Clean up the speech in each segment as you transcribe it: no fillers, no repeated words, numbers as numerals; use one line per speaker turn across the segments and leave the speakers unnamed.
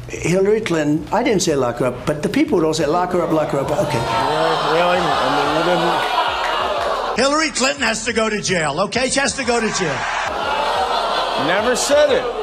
Hillary Clinton, I didn't say lock her up, but the people would all say lock her up, lock her up. Okay.
Yeah, really? I mean, you didn't...
Hillary Clinton has to go to jail, okay? She has to go to jail.
Never said it.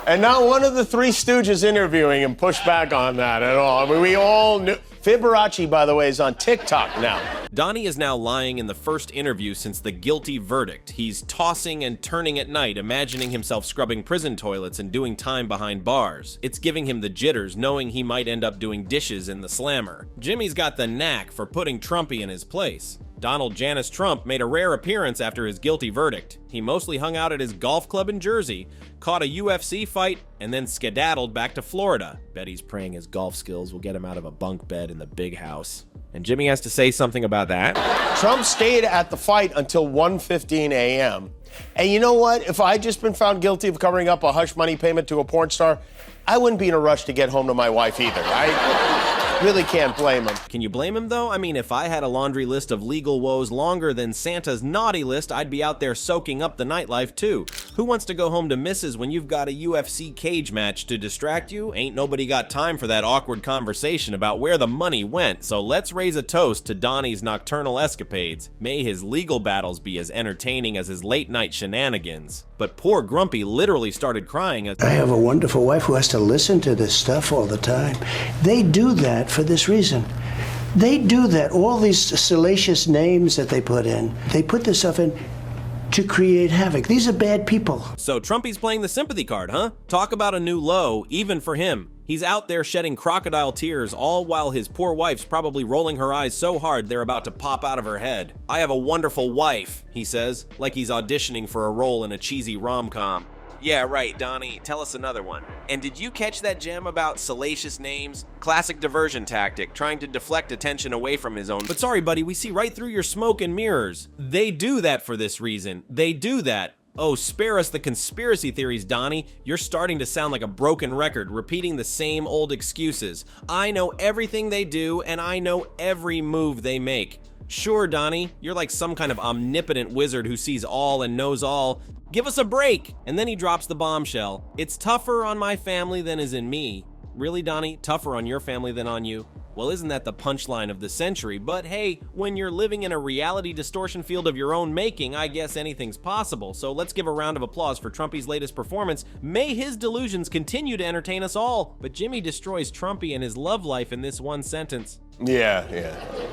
And not one of the Three Stooges interviewing him pushed back on that at all. I mean, we all knew. Fiberace, by the way, is on TikTok now.
Donnie is now lying in the first interview since the guilty verdict. He's tossing and turning at night, imagining himself scrubbing prison toilets and doing time behind bars. It's giving him the jitters, knowing he might end up doing dishes in the slammer. Jimmy's got the knack for putting Trumpy in his place. Donald Janus Trump made a rare appearance after his guilty verdict. He mostly hung out at his golf club in Jersey, caught a UFC fight, and then skedaddled back to Florida. Bet he's praying his golf skills will get him out of a bunk bed in the big house. And Jimmy has to say something about that.
Trump stayed at the fight until 1:15 a.m. And you know what? If I'd just been found guilty of covering up a hush money payment to a porn star, I wouldn't be in a rush to get home to my wife either. I really can't blame him.
Can you blame him, though? I mean, if I had a laundry list of legal woes longer than Santa's naughty list, I'd be out there soaking up the nightlife, too. Who wants to go home to misses when you've got a UFC cage match to distract you? Ain't nobody got time for that awkward conversation about where the money went, so let's raise a toast to Donnie's nocturnal escapades. May his legal battles be as entertaining as his late-night shenanigans. But poor Grumpy literally started crying as
I have a wonderful wife who has to listen to this stuff all the time. They do that for this reason. They do that. All these salacious names that they put in, they put this stuff in to create havoc. These are bad people.
So Trumpy's playing the sympathy card, huh? Talk about a new low, even for him. He's out there shedding crocodile tears, all while his poor wife's probably rolling her eyes so hard they're about to pop out of her head. I have a wonderful wife, he says, like he's auditioning for a role in a cheesy rom-com. Yeah, right, Donnie, tell us another one. And did you catch that gem about salacious names? Classic diversion tactic, trying to deflect attention away from his own. But sorry, buddy, we see right through your smoke and mirrors. They do that for this reason. They do that. Oh, spare us the conspiracy theories, Donnie. You're starting to sound like a broken record, repeating the same old excuses. I know everything they do, and I know every move they make. Sure, Donnie, you're like some kind of omnipotent wizard who sees all and knows all. Give us a break! And then he drops the bombshell. It's tougher on my family than is in me. Really, Donnie? Tougher on your family than on you? Well, isn't that the punchline of the century? But hey, when you're living in a reality distortion field of your own making, I guess anything's possible. So let's give a round of applause for Trumpy's latest performance. May his delusions continue to entertain us all. But Jimmy destroys Trumpy and his love life in this one sentence.
Yeah.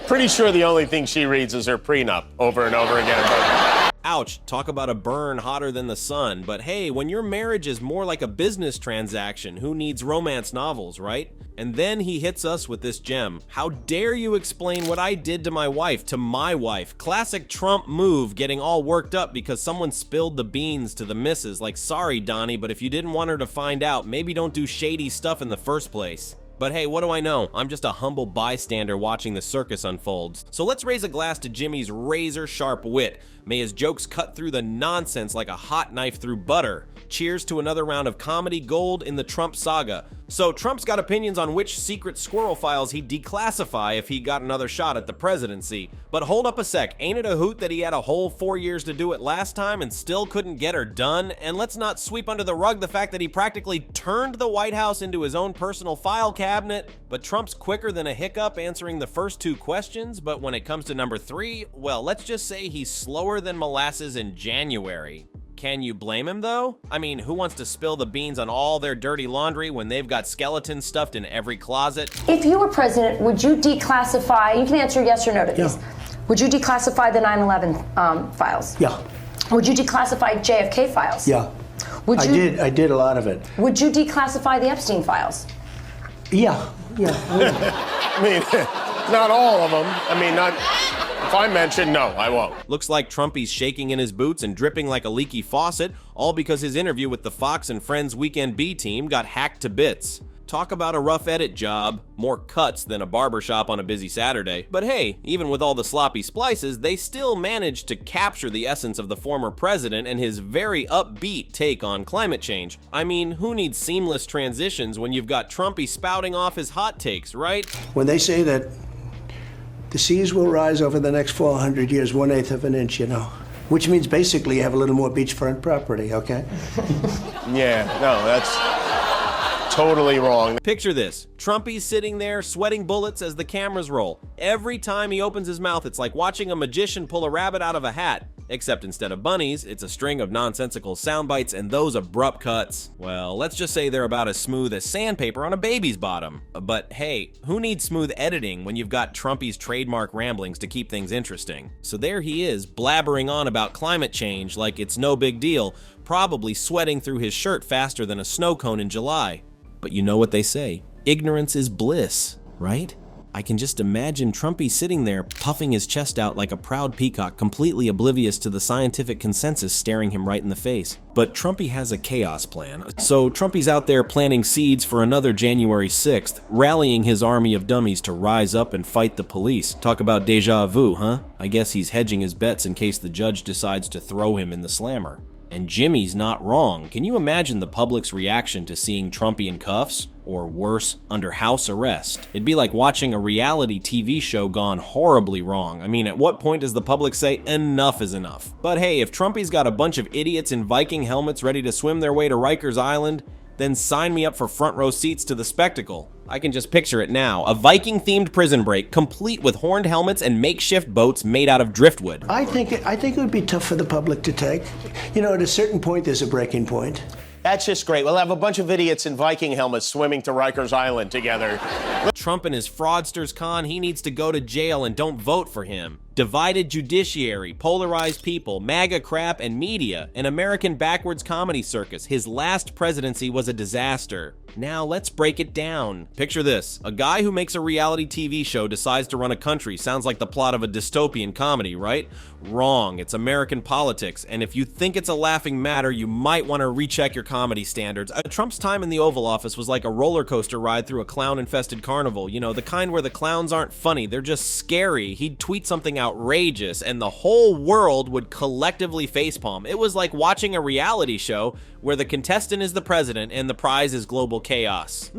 Pretty sure the only thing she reads is her prenup over and over again. But...
Ouch, talk about a burn hotter than the sun. But hey, when your marriage is more like a business transaction, who needs romance novels, right? And then he hits us with this gem. How dare you explain what I did to my wife, Classic Trump move, getting all worked up because someone spilled the beans to the missus. Like, sorry, Donnie, but if you didn't want her to find out, maybe don't do shady stuff in the first place. But hey, what do I know? I'm just a humble bystander watching the circus unfolds. So let's raise a glass to Jimmy's razor-sharp wit. May his jokes cut through the nonsense like a hot knife through butter. Cheers to another round of comedy gold in the Trump saga. So Trump's got opinions on which secret squirrel files he'd declassify if he got another shot at the presidency. But hold up a sec, ain't it a hoot that he had a whole 4 years to do it last time and still couldn't get her done? And let's not sweep under the rug the fact that he practically turned the White House into his own personal file cabinet. But Trump's quicker than a hiccup answering the first 2 questions, but when it comes to number 3, well, let's just say he's slower than molasses in January. Can you blame him, though? I mean, who wants to spill the beans on all their dirty laundry when they've got skeletons stuffed in every closet?
If you were president, would you declassify, you can answer yes or no to these. Would you declassify the 9/11 files?
Yeah.
Would you declassify JFK files?
Yeah. I did a lot of it.
Would you declassify the Epstein files?
Yeah.
I mean, not all of them. I mean, not... If I mention, no, I won't.
Looks like Trumpy's shaking in his boots and dripping like a leaky faucet, all because his interview with the Fox and Friends Weekend B team got hacked to bits. Talk about a rough edit job. More cuts than a barbershop on a busy Saturday. But hey, even with all the sloppy splices, they still managed to capture the essence of the former president and his very upbeat take on climate change. I mean, who needs seamless transitions when you've got Trumpy spouting off his hot takes, right?
When they say that the seas will rise over the next 400 years, 1/8 of an inch, which means basically you have a little more beachfront property, okay?
Yeah, no, that's totally wrong.
Picture this. Trumpy's sitting there sweating bullets as the cameras roll. Every time he opens his mouth, it's like watching a magician pull a rabbit out of a hat. Except instead of bunnies, it's a string of nonsensical sound bites and those abrupt cuts. Well, let's just say they're about as smooth as sandpaper on a baby's bottom. But hey, who needs smooth editing when you've got Trumpy's trademark ramblings to keep things interesting? So there he is, blabbering on about climate change like it's no big deal, probably sweating through his shirt faster than a snow cone in July. But you know what they say, ignorance is bliss, right? I can just imagine Trumpy sitting there, puffing his chest out like a proud peacock, completely oblivious to the scientific consensus staring him right in the face. But Trumpy has a chaos plan. So Trumpy's out there planting seeds for another January 6th, rallying his army of dummies to rise up and fight the police. Talk about deja vu, huh? I guess he's hedging his bets in case the judge decides to throw him in the slammer. And Jimmy's not wrong. Can you imagine the public's reaction to seeing Trumpy in cuffs? Or worse, under house arrest? It'd be like watching a reality TV show gone horribly wrong. I mean, at what point does the public say enough is enough? But hey, if Trumpy's got a bunch of idiots in Viking helmets ready to swim their way to Rikers Island, then sign me up for front row seats to the spectacle. I can just picture it now. A Viking-themed prison break, complete with horned helmets and makeshift boats made out of driftwood.
I think it would be tough for the public to take. You know, at a certain point, there's a breaking point.
That's just great. We'll have a bunch of idiots in Viking helmets swimming to Rikers Island together.
Trump and his fraudsters con, he needs to go to jail and don't vote for him. Divided judiciary, polarized people, MAGA crap, and media. An American backwards comedy circus. His last presidency was a disaster. Now let's break it down. Picture this. A guy who makes a reality TV show decides to run a country. Sounds like the plot of a dystopian comedy, right? Wrong. It's American politics. And if you think it's a laughing matter, you might want to recheck your comedy standards. Trump's time in the Oval Office was like a roller coaster ride through a clown-infested carnival. You know, the kind where the clowns aren't funny. They're just scary. He'd tweet something outrageous and the whole world would collectively facepalm. It was like watching a reality show where the contestant is the president and the prize is global chaos.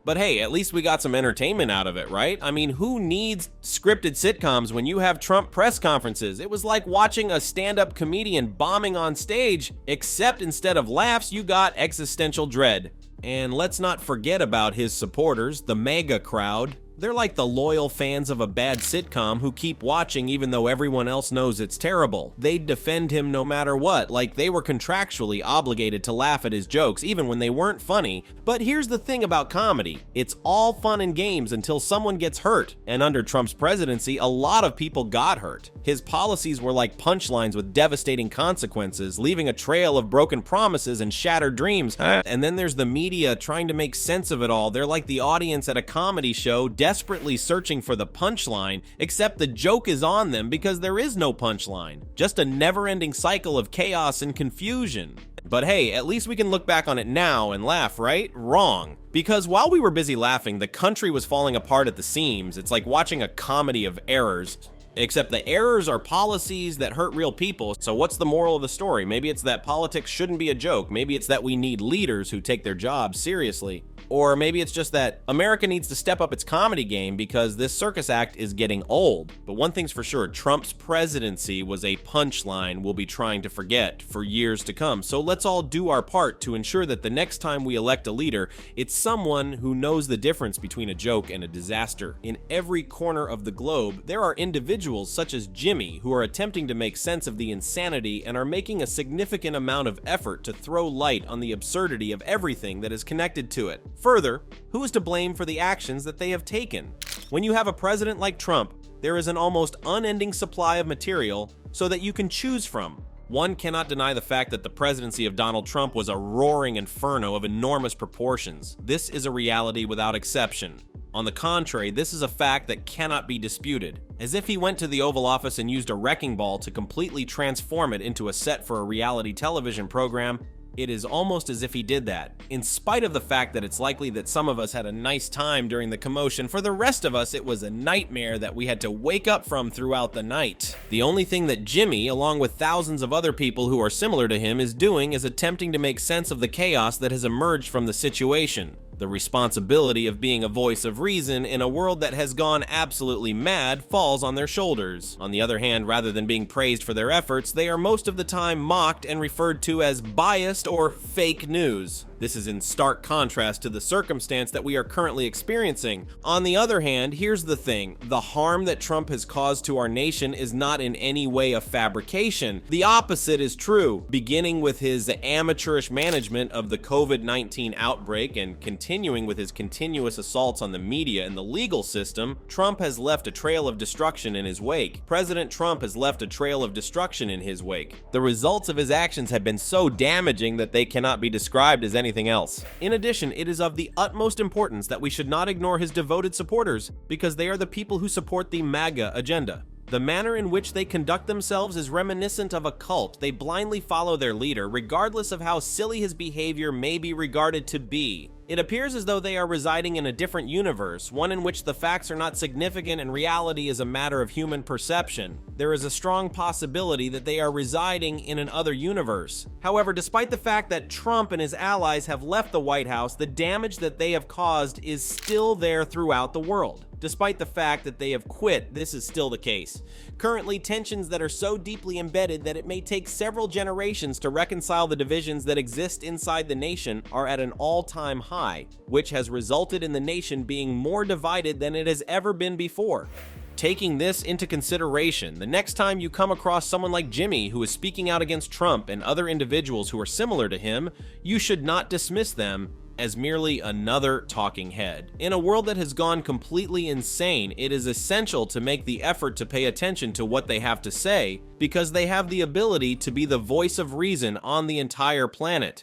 But hey, at least we got some entertainment out of it, right? I mean, who needs scripted sitcoms when you have Trump press conferences? It was like watching a stand-up comedian bombing on stage, except instead of laughs, you got existential dread. And let's not forget about his supporters, the MAGA crowd. They're like the loyal fans of a bad sitcom who keep watching even though everyone else knows it's terrible. They'd defend him no matter what, like they were contractually obligated to laugh at his jokes even when they weren't funny. But here's the thing about comedy. It's all fun and games until someone gets hurt. And under Trump's presidency, a lot of people got hurt. His policies were like punchlines with devastating consequences, leaving a trail of broken promises and shattered dreams. And then there's the media trying to make sense of it all. They're like the audience at a comedy show, desperately searching for the punchline, except the joke is on them because there is no punchline. Just a never-ending cycle of chaos and confusion. But hey, at least we can look back on it now and laugh, right? Wrong. Because while we were busy laughing, the country was falling apart at the seams. It's like watching a comedy of errors. Except the errors are policies that hurt real people. So what's the moral of the story? Maybe it's that politics shouldn't be a joke. Maybe it's that we need leaders who take their jobs seriously. Or maybe it's just that America needs to step up its comedy game because this circus act is getting old. But one thing's for sure, Trump's presidency was a punchline we'll be trying to forget for years to come. So let's all do our part to ensure that the next time we elect a leader, it's someone who knows the difference between a joke and a disaster. In every corner of the globe, there are individuals such as Jimmy who are attempting to make sense of the insanity and are making a significant amount of effort to throw light on the absurdity of everything that is connected to it. Further, who is to blame for the actions that they have taken? When you have a president like Trump, there is an almost unending supply of material so that you can choose from. One cannot deny the fact that the presidency of Donald Trump was a roaring inferno of enormous proportions. This is a reality without exception. On the contrary, this is a fact that cannot be disputed. As if he went to the Oval Office and used a wrecking ball to completely transform it into a set for a reality television program, it is almost as if he did that. In spite of the fact that it's likely that some of us had a nice time during the commotion, for the rest of us it was a nightmare that we had to wake up from throughout the night. The only thing that Jimmy, along with thousands of other people who are similar to him, is doing is attempting to make sense of the chaos that has emerged from the situation. The responsibility of being a voice of reason in a world that has gone absolutely mad falls on their shoulders. On the other hand, rather than being praised for their efforts, they are most of the time mocked and referred to as biased or fake news. This is in stark contrast to the circumstance that we are currently experiencing. On the other hand, here's the thing. The harm that Trump has caused to our nation is not in any way a fabrication. The opposite is true. Beginning with his amateurish management of the COVID-19 outbreak and continuing with his continuous assaults on the media and the legal system, Trump has left a trail of destruction in his wake. President Trump has left a trail of destruction in his wake. The results of his actions have been so damaging that they cannot be described as anything else. In addition, it is of the utmost importance that we should not ignore his devoted supporters, because they are the people who support the MAGA agenda. The manner in which they conduct themselves is reminiscent of a cult. They blindly follow their leader, regardless of how silly his behavior may be regarded to be. It appears as though they are residing in a different universe, one in which the facts are not significant and reality is a matter of human perception. There is a strong possibility that they are residing in an other universe. However, despite the fact that Trump and his allies have left the White House, the damage that they have caused is still there throughout the world. Despite the fact that they have quit, this is still the case. Currently, tensions that are so deeply embedded that it may take several generations to reconcile the divisions that exist inside the nation are at an all-time high, which has resulted in the nation being more divided than it has ever been before. Taking this into consideration, the next time you come across someone like Jimmy who is speaking out against Trump and other individuals who are similar to him, you should not dismiss them as merely another talking head. In a world that has gone completely insane, it is essential to make the effort to pay attention to what they have to say, because they have the ability to be the voice of reason on the entire planet.